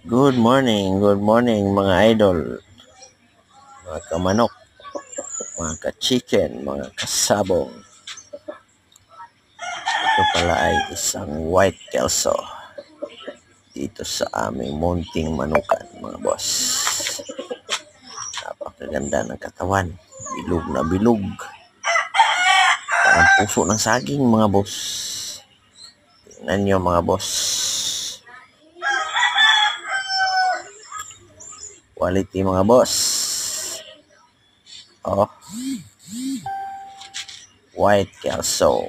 Good morning mga idol, mga kamanok, mga ka-chicken, mga kasabong. Ito pala ay isang white kelso dito sa aming munting manukan mga boss. Napakaganda ng katawan, bilog na bilog. Parang puso ng saging mga boss. Tingnan nyo mga boss. Quality mga boss. Oh, white kelso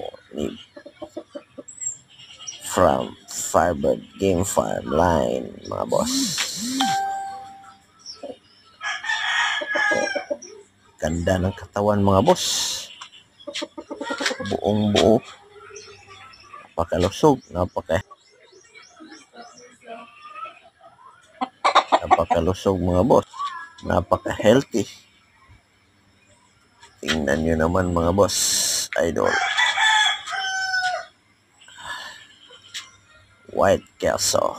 from Firebird Game Farm line mga boss. Ganda ng katawan mga boss, buong buo, napakalusog, napakalusog mga boss, napaka healthy. Tingnan nyo naman mga boss idol, white kelso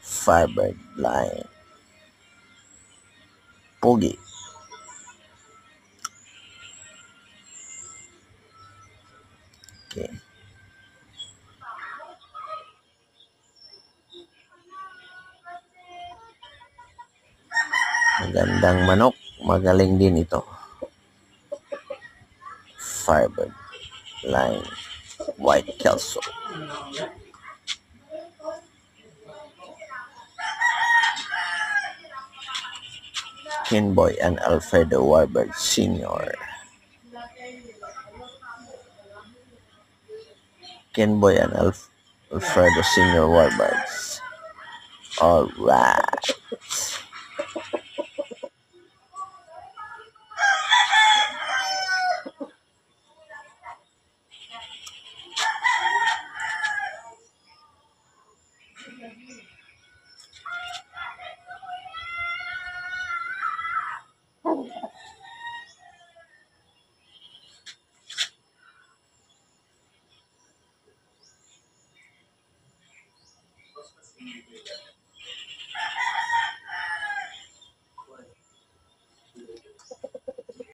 Firebird line, pugi. Okay. Magandang manok, magaling din ito. Firebird line, white kelso. Kenboy and Alfredo Warburg Sr. Kenboy and Alfredo Sr. Warburgs. All right.